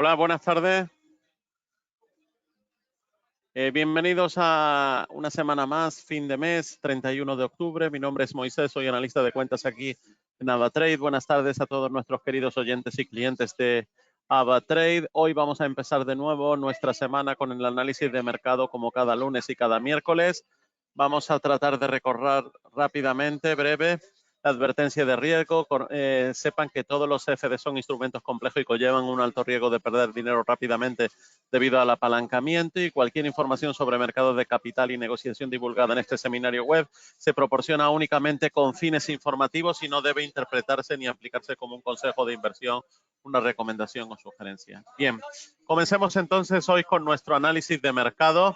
Hola, buenas tardes. Bienvenidos a una semana más, fin de mes, 31 de octubre. Mi nombre es Moisés, soy analista de cuentas aquí en AvaTrade. Buenas tardes a todos nuestros queridos oyentes y clientes de AvaTrade. Hoy vamos a empezar de nuevo nuestra semana con el análisis de mercado como cada lunes y cada miércoles. Vamos a tratar de recorrer rápidamente, breve, la advertencia de riesgo. Sepan que todos los CFD son instrumentos complejos y conllevan un alto riesgo de perder dinero rápidamente debido al apalancamiento, y cualquier información sobre mercados de capital y negociación divulgada en este seminario web se proporciona únicamente con fines informativos y no debe interpretarse ni aplicarse como un consejo de inversión, una recomendación o sugerencia. Bien, comencemos entonces hoy con nuestro análisis de mercado.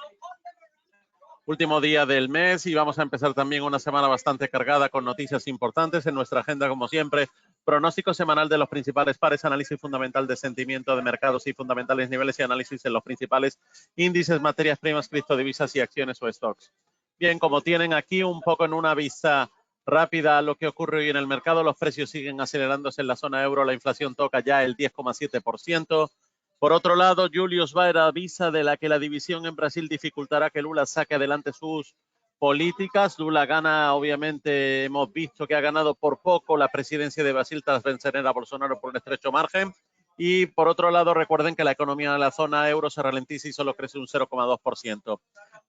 Último día del mes y vamos a empezar también una semana bastante cargada con noticias importantes en nuestra agenda, como siempre. Pronóstico semanal de los principales pares, análisis fundamental de sentimiento de mercados y fundamentales niveles y análisis en los principales índices, materias primas, criptodivisas y acciones o stocks. Bien, como tienen aquí un poco en una vista rápida lo que ocurre hoy en el mercado, los precios siguen acelerándose en la zona euro, la inflación toca ya el 10,7%. Por otro lado, Julius Baer avisa de que la división en Brasil dificultará que Lula saque adelante sus políticas. Lula gana, obviamente, hemos visto que ha ganado por poco la presidencia de Brasil tras vencer a Bolsonaro por un estrecho margen. Y por otro lado, recuerden que la economía de la zona euro se ralentiza y solo crece un 0,2%.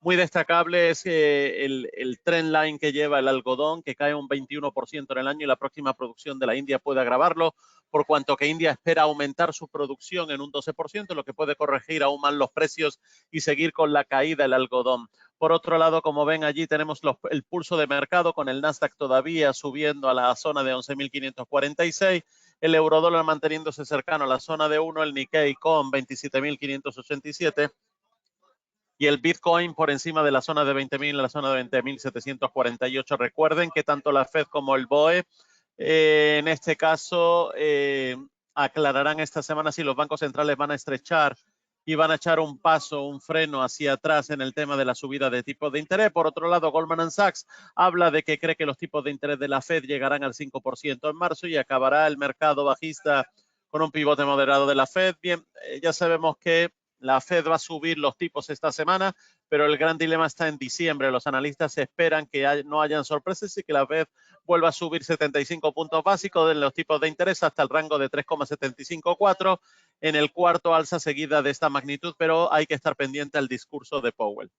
Muy destacable es el trend line que lleva el algodón, que cae un 21% en el año, y la próxima producción de la India puede agravarlo, por cuanto que India espera aumentar su producción en un 12%, lo que puede corregir aún más los precios y seguir con la caída del algodón. Por otro lado, como ven allí, tenemos el pulso de mercado con el Nasdaq todavía subiendo a la zona de 11.546, el eurodólar manteniéndose cercano a la zona de 1, el Nikkei con 27.587 y el Bitcoin por encima de la zona de 20.000, la zona de 20.748. Recuerden que tanto la Fed como el BOE en este caso aclararán esta semana si los bancos centrales van a estrechar y van a echar un paso, un freno hacia atrás en el tema de la subida de tipos de interés. Por otro lado, Goldman Sachs habla de que cree que los tipos de interés de la Fed llegarán al 5% en marzo y acabará el mercado bajista con un pivote moderado de la Fed. Bien, ya sabemos que la Fed va a subir los tipos esta semana, pero el gran dilema está en diciembre. Los analistas esperan que no hayan sorpresas y que la Fed vuelva a subir 75 puntos básicos de los tipos de interés hasta el rango de 3,754 en el cuarto alza seguida de esta magnitud, pero hay que estar pendiente al discurso de Powell.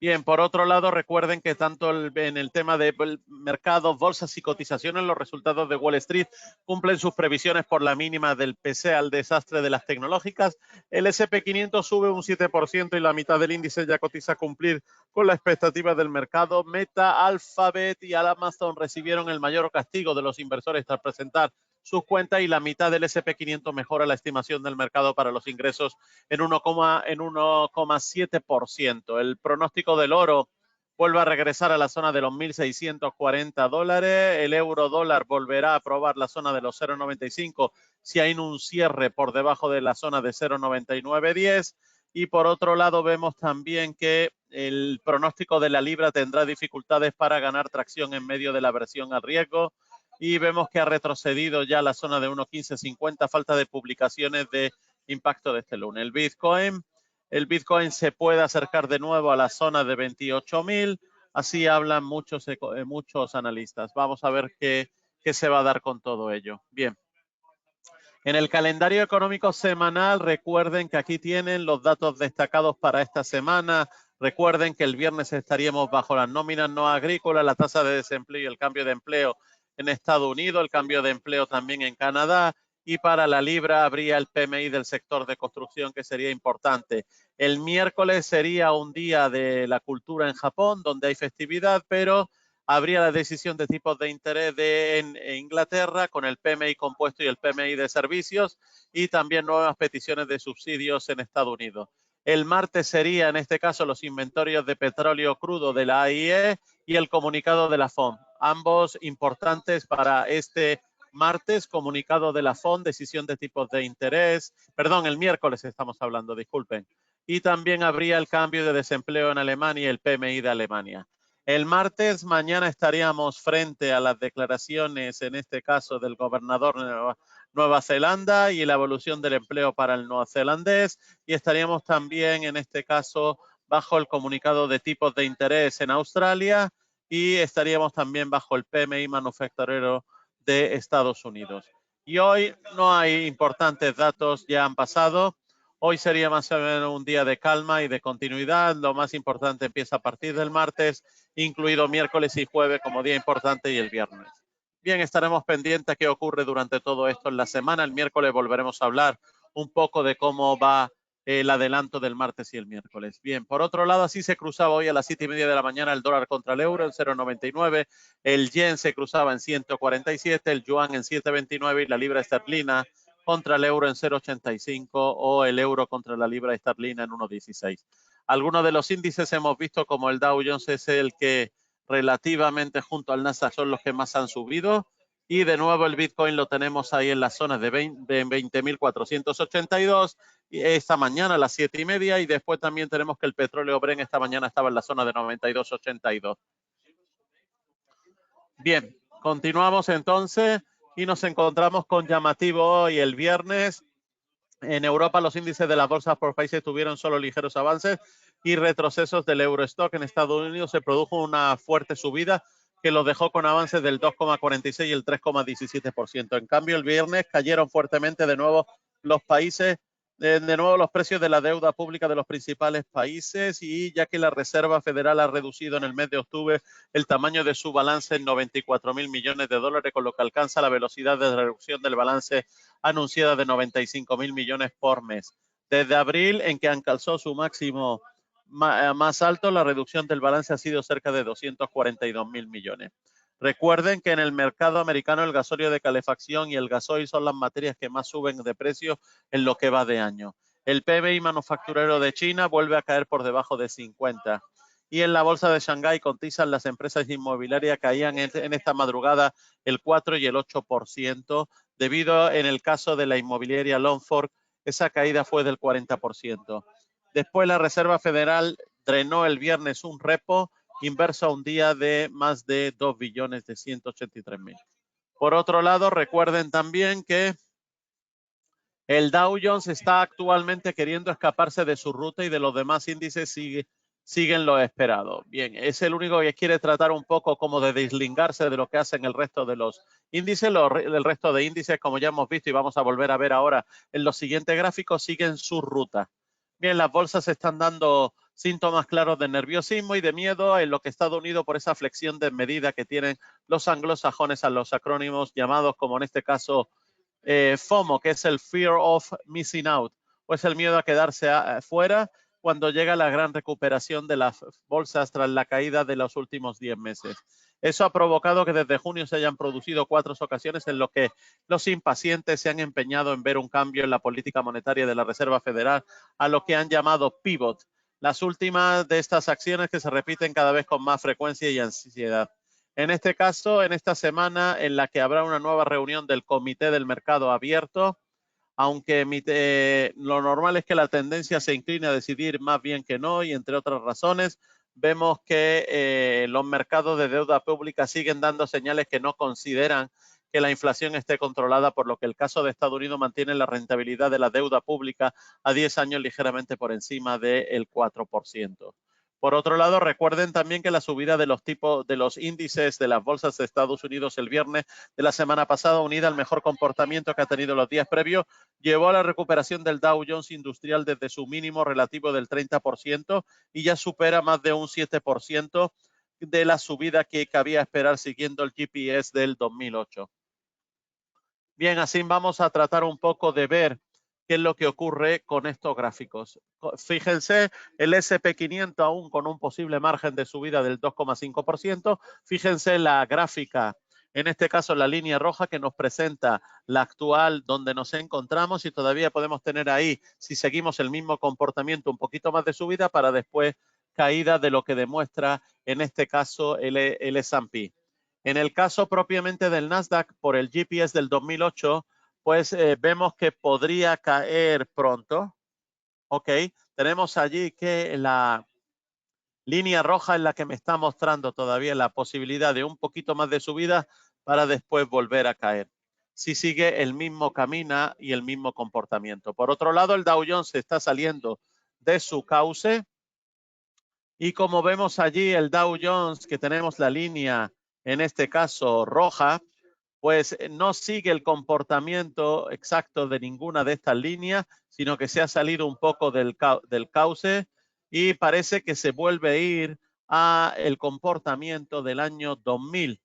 Bien, por otro lado, recuerden que tanto en el tema de mercados, bolsas y cotizaciones, los resultados de Wall Street cumplen sus previsiones por la mínima del pese al desastre de las tecnológicas. El S&P 500 sube un 7% y la mitad del índice ya cotiza a cumplir con la expectativa del mercado. Meta, Alphabet y Amazon recibieron el mayor castigo de los inversores tras presentar sus cuentas, y la mitad del S&P 500 mejora la estimación del mercado para los ingresos en 1,7%. El pronóstico del oro vuelve a regresar a la zona de los $1.640. El euro dólar volverá a probar la zona de los 0,95 si hay un cierre por debajo de la zona de 0,9910. Y por otro lado vemos también que el pronóstico de la libra tendrá dificultades para ganar tracción en medio de la aversión al riesgo. Y vemos que ha retrocedido ya la zona de 1,1550, falta de publicaciones de impacto de este lunes. El Bitcoin se puede acercar de nuevo a la zona de 28.000, así hablan muchos analistas. Vamos a ver qué se va a dar con todo ello. Bien. En el calendario económico semanal, recuerden que aquí tienen los datos destacados para esta semana. Recuerden que el viernes estaríamos bajo las nóminas no agrícolas, la tasa de desempleo y el cambio de empleo en Estados Unidos, el cambio de empleo también en Canadá, y para la libra habría el PMI del sector de construcción, que sería importante. El miércoles sería un día de la cultura en Japón, donde hay festividad, pero habría la decisión de tipos de interés en Inglaterra con el PMI compuesto y el PMI de servicios, y también nuevas peticiones de subsidios en Estados Unidos. El martes sería, en este caso, los inventarios de petróleo crudo de la AIE y el comunicado de la FOM. Ambos importantes para este martes, comunicado de la FOM, decisión de tipos de interés. Perdón, el miércoles estamos hablando, disculpen. Y también habría el cambio de desempleo en Alemania y el PMI de Alemania. El martes, mañana, estaríamos frente a las declaraciones, en este caso, del gobernador Nueva Zelanda y la evolución del empleo para el neozelandés, y estaríamos también en este caso bajo el comunicado de tipos de interés en Australia y estaríamos también bajo el PMI manufacturero de Estados Unidos. Y hoy no hay importantes datos, ya han pasado. Hoy sería más o menos un día de calma y de continuidad. Lo más importante empieza a partir del martes, incluido miércoles y jueves como día importante y el viernes. Bien, estaremos pendientes a qué ocurre durante todo esto en la semana. El miércoles volveremos a hablar un poco de cómo va el adelanto del martes y el miércoles. Bien, por otro lado, así se cruzaba hoy a las 7:30 de la mañana el dólar contra el euro en 0,99, el yen se cruzaba en 147, el yuan en 7,29 y la libra esterlina contra el euro en 0,85 o el euro contra la libra esterlina en 1,16. Algunos de los índices hemos visto como el Dow Jones es el que relativamente junto al Nasdaq son los que más han subido. Y de nuevo el Bitcoin lo tenemos ahí en las zonas de 20.482 esta mañana a las 7:30 y después también tenemos que el petróleo Brent esta mañana estaba en la zona de 92.82. Bien, continuamos entonces y nos encontramos con llamativo hoy el viernes. En Europa los índices de las bolsas por países tuvieron solo ligeros avances y retrocesos del Eurostock. En Estados Unidos se produjo una fuerte subida que lo dejó con avances del 2,46 y el 3,17%. En cambio, el viernes cayeron fuertemente de nuevo los países, de nuevo los precios de la deuda pública de los principales países, y ya que la Reserva Federal ha reducido en el mes de octubre el tamaño de su balance en 94.000 millones de dólares, con lo que alcanza la velocidad de reducción del balance anunciada de 95.000 millones por mes. Desde abril, en que alcanzó su máximo más alto, la reducción del balance ha sido cerca de 242.000 millones. Recuerden que en el mercado americano el gasóleo de calefacción y el gasoil son las materias que más suben de precio en lo que va de año. El PMI manufacturero de China vuelve a caer por debajo de 50. Y en la bolsa de Shanghái cotizan las empresas inmobiliarias, caían en esta madrugada el 4 y el 8%, debido en el caso de la inmobiliaria Longford, esa caída fue del 40%. Después la Reserva Federal drenó el viernes un repo inverso a un día de más de 2.183.000. Por otro lado, recuerden también que el Dow Jones está actualmente queriendo escaparse de su ruta y de los demás índices siguen lo esperado. Bien, es el único que quiere tratar un poco como de deslingarse de lo que hacen el resto de los índices. El resto de índices, como ya hemos visto y vamos a volver a ver ahora en los siguientes gráficos, siguen su ruta. Bien, las bolsas están dando síntomas claros de nerviosismo y de miedo en lo que Estados Unidos por esa flexión de medida que tienen los anglosajones a los acrónimos llamados, como en este caso, FOMO, que es el Fear of Missing Out, o es el miedo a quedarse fuera cuando llega la gran recuperación de las bolsas tras la caída de los últimos 10 meses. Eso ha provocado que desde junio se hayan producido 4 ocasiones en lo que los impacientes se han empeñado en ver un cambio en la política monetaria de la Reserva Federal, a lo que han llamado pivot. Las últimas de estas acciones que se repiten cada vez con más frecuencia y ansiedad. En este caso, en esta semana en la que habrá una nueva reunión del Comité del Mercado Abierto, aunque lo normal es que la tendencia se incline a decidir más bien que no, y entre otras razones, vemos que los mercados de deuda pública siguen dando señales que no consideran que la inflación esté controlada, por lo que el caso de Estados Unidos mantiene la rentabilidad de la deuda pública a 10 años ligeramente por encima del 4%. Por otro lado, recuerden también que la subida de los tipos de los índices de las bolsas de Estados Unidos el viernes de la semana pasada, unida al mejor comportamiento que ha tenido los días previos, llevó a la recuperación del Dow Jones Industrial desde su mínimo relativo del 30% y ya supera más de un 7% de la subida que cabía esperar siguiendo el GPS del 2008. Bien, así vamos a tratar un poco de ver qué es lo que ocurre con estos gráficos. Fíjense, el SP500 aún con un posible margen de subida del 2,5%. Fíjense la gráfica, en este caso la línea roja que nos presenta la actual donde nos encontramos, y todavía podemos tener ahí, si seguimos el mismo comportamiento, un poquito más de subida para después caída de lo que demuestra en este caso el S&P. En el caso propiamente del Nasdaq, por el GPS del 2008, pues vemos que podría caer pronto. Ok, tenemos allí que la línea roja es la que me está mostrando todavía la posibilidad de un poquito más de subida para después volver a caer. si sigue el mismo camino y el mismo comportamiento. Por otro lado, el Dow Jones está saliendo de su cauce y como vemos allí el Dow Jones, que tenemos la línea en este caso roja, pues no sigue el comportamiento exacto de ninguna de estas líneas, sino que se ha salido un poco del cauce y parece que se vuelve a ir a el comportamiento del año 2000,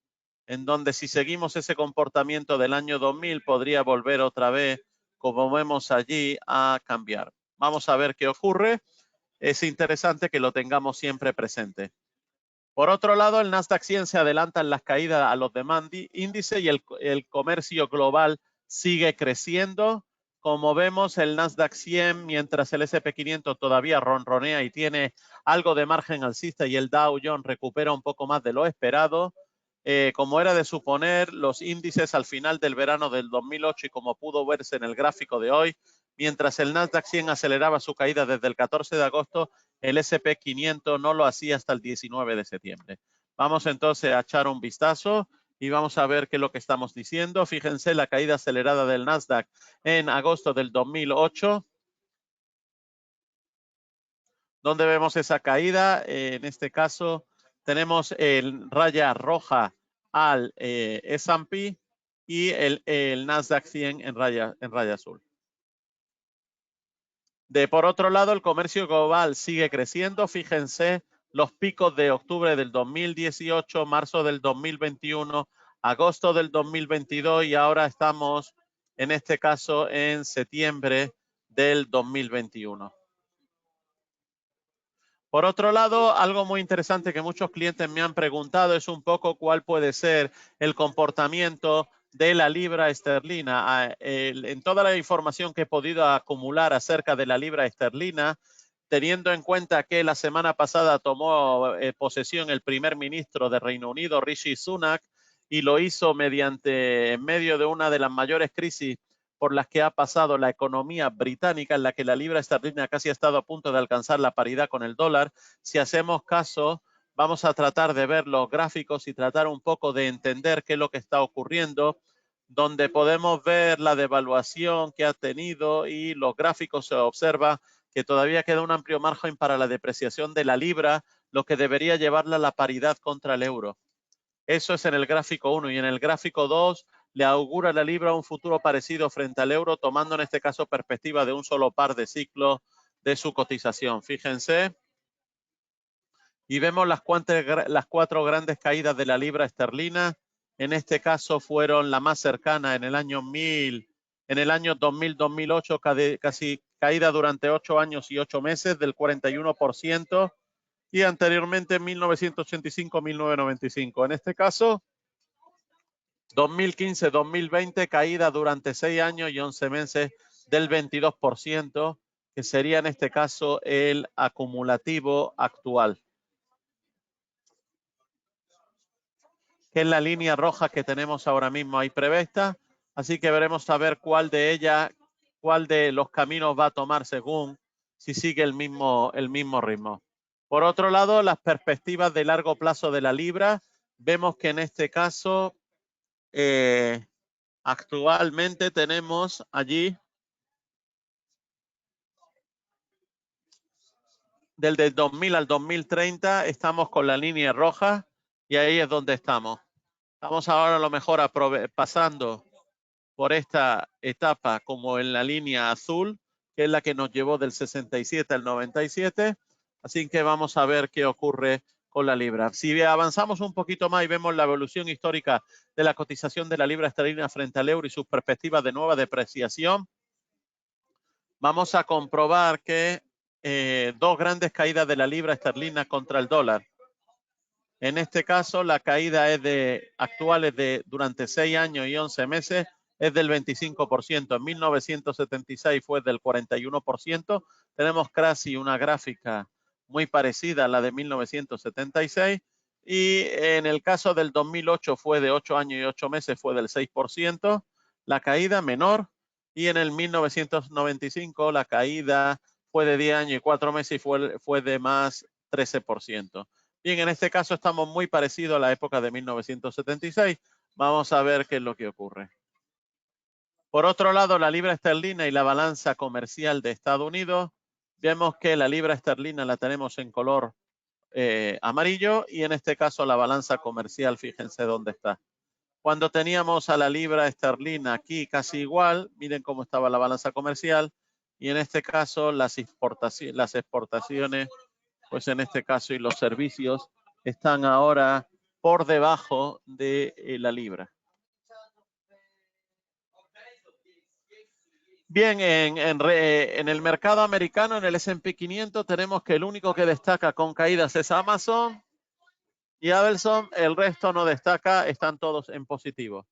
en donde si seguimos ese comportamiento del año 2000 podría volver otra vez, como vemos allí, a cambiar. Vamos a ver qué ocurre. Es interesante que lo tengamos siempre presente. Por otro lado, el Nasdaq 100 se adelanta en las caídas a los demás índices y el comercio global sigue creciendo. Como vemos, el Nasdaq 100, mientras el S&P 500 todavía ronronea y tiene algo de margen alcista y el Dow Jones recupera un poco más de lo esperado, como era de suponer, los índices al final del verano del 2008 y como pudo verse en el gráfico de hoy, mientras el Nasdaq 100 aceleraba su caída desde el 14 de agosto, el S&P 500 no lo hacía hasta el 19 de septiembre. Vamos entonces a echar un vistazo y vamos a ver qué es lo que estamos diciendo. Fíjense la caída acelerada del Nasdaq en agosto del 2008. ¿Dónde vemos esa caída? En este caso tenemos el raya roja al S&P y el Nasdaq 100 en raya azul. Por otro lado, el comercio global sigue creciendo. Fíjense los picos de octubre del 2018, marzo del 2021, agosto del 2022 y ahora estamos, en este caso, en septiembre del 2021. Por otro lado, algo muy interesante que muchos clientes me han preguntado es un poco cuál puede ser el comportamiento de la libra esterlina. En toda la información que he podido acumular acerca de la libra esterlina, teniendo en cuenta que la semana pasada tomó posesión el primer ministro de Reino Unido, Rishi Sunak, y lo hizo en medio de una de las mayores crisis por las que ha pasado la economía británica, en la que la libra esterlina casi ha estado a punto de alcanzar la paridad con el dólar. Si hacemos caso, vamos a tratar de ver los gráficos y tratar un poco de entender qué es lo que está ocurriendo, donde podemos ver la devaluación que ha tenido y los gráficos se observa que todavía queda un amplio margen para la depreciación de la libra, lo que debería llevarla a la paridad contra el euro. Eso es en el gráfico 1 y en el gráfico 2 le augura la libra un futuro parecido frente al euro, tomando en este caso perspectiva de un solo par de ciclos de su cotización. Fíjense. Y vemos las cuatro grandes caídas de la libra esterlina. En este caso fueron la más cercana en el año 2000-2008, casi caída durante 8 años y 8 meses del 41%. Y anteriormente en 1985-1995. En este caso, 2015-2020, caída durante 6 años y 11 meses del 22%, que sería en este caso el acumulativo actual, que es la línea roja que tenemos ahora mismo ahí prevista. Así que veremos a ver cuál de los caminos va a tomar según si sigue el mismo ritmo. Por otro lado, las perspectivas de largo plazo de la libra, vemos que en este caso actualmente tenemos allí del 2000 al 2030 estamos con la línea roja y ahí es donde estamos. Estamos ahora a lo mejor pasando por esta etapa como en la línea azul, que es la que nos llevó del 67 al 97. Así que vamos a ver qué ocurre con la libra. Si avanzamos un poquito más y vemos la evolución histórica de la cotización de la libra esterlina frente al euro y sus perspectivas de nueva depreciación, vamos a comprobar que dos grandes caídas de la libra esterlina contra el dólar. En este caso, la caída es actuales durante 6 años y 11 meses es del 25%. En 1976 fue del 41%. Tenemos casi una gráfica muy parecida a la de 1976. Y en el caso del 2008 fue de 8 años y 8 meses, fue del 6%. La caída menor. Y en el 1995 la caída fue de 10 años y 4 meses y fue de más 13%. Bien, en este caso estamos muy parecidos a la época de 1976. Vamos a ver qué es lo que ocurre. Por otro lado, la libra esterlina y la balanza comercial de Estados Unidos, vemos que la libra esterlina la tenemos en color amarillo y en este caso la balanza comercial, fíjense dónde está. Cuando teníamos a la libra esterlina aquí casi igual, miren cómo estaba la balanza comercial y en este caso las exportaciones, pues en este caso y los servicios están ahora por debajo de la libra. Bien, en el mercado americano, en el S&P 500, tenemos que el único que destaca con caídas es Amazon y Adelson, el resto no destaca, están todos en positivo.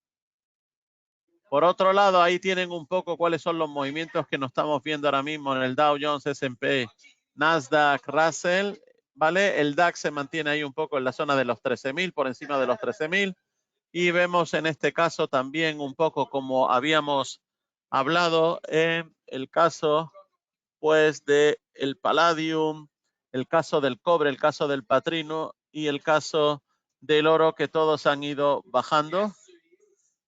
Por otro lado, ahí tienen un poco cuáles son los movimientos que nos estamos viendo ahora mismo en el Dow Jones, S&P, Nasdaq, Russell, ¿vale? El DAX se mantiene ahí un poco en la zona de los 13.000, por encima de los 13.000. Y vemos en este caso también un poco como habíamos hablado en el caso pues de el palladium, el caso del cobre, el caso del patrino y el caso del oro, que todos han ido bajando.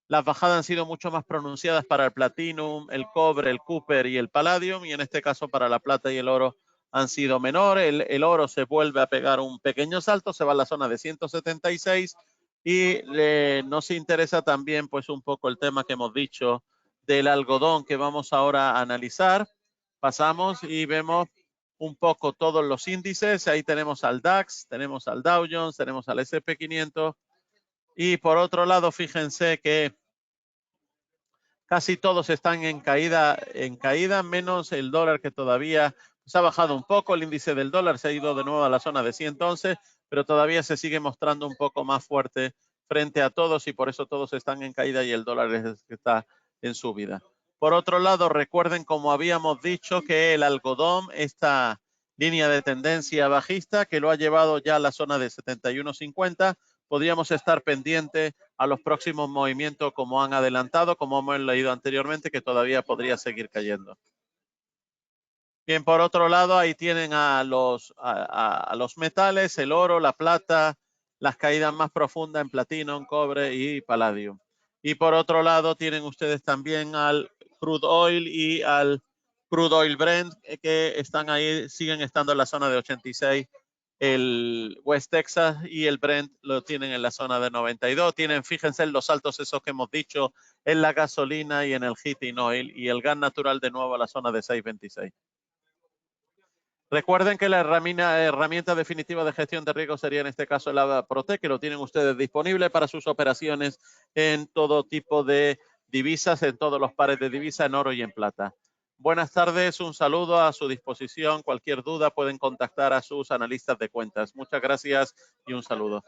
Las bajadas han sido mucho más pronunciadas para el platinum, el cobre, el copper y el palladium, y en este caso para la plata y el oro han sido menores. El oro se vuelve a pegar un pequeño salto, se va a la zona de 176 y nos interesa también pues un poco el tema que hemos dicho del algodón que vamos ahora a analizar. Pasamos y vemos un poco todos los índices. Ahí tenemos al DAX, tenemos al Dow Jones, tenemos al S&P 500 y por otro lado fíjense que casi todos están en caída, menos el dólar que todavía se ha bajado un poco. El índice del dólar se ha ido de nuevo a la zona de 111, pero todavía se sigue mostrando un poco más fuerte frente a todos y por eso todos están en caída y el dólar es el que está en subida. Por otro lado, recuerden, como habíamos dicho, que el algodón, esta línea de tendencia bajista que lo ha llevado ya a la zona de 71.50, podríamos estar pendientes a los próximos movimientos como han adelantado, como hemos leído anteriormente, que todavía podría seguir cayendo. Bien, por otro lado, ahí tienen a los metales, el oro, la plata, las caídas más profundas en platino, en cobre y palladium. Y por otro lado, tienen ustedes también al crude oil y al crude oil Brent, que están ahí, siguen estando en la zona de 86. El West Texas y el Brent lo tienen en la zona de 92. Tienen, fíjense en los saltos esos que hemos dicho, en la gasolina y en el heating oil, y el gas natural de nuevo a la zona de 6.26. Recuerden que la herramienta definitiva de gestión de riesgo sería en este caso el ADA Protect, que lo tienen ustedes disponible para sus operaciones en todo tipo de divisas, en todos los pares de divisa, en oro y en plata. Buenas tardes, un saludo, a su disposición. Cualquier duda pueden contactar a sus analistas de cuentas. Muchas gracias y un saludo.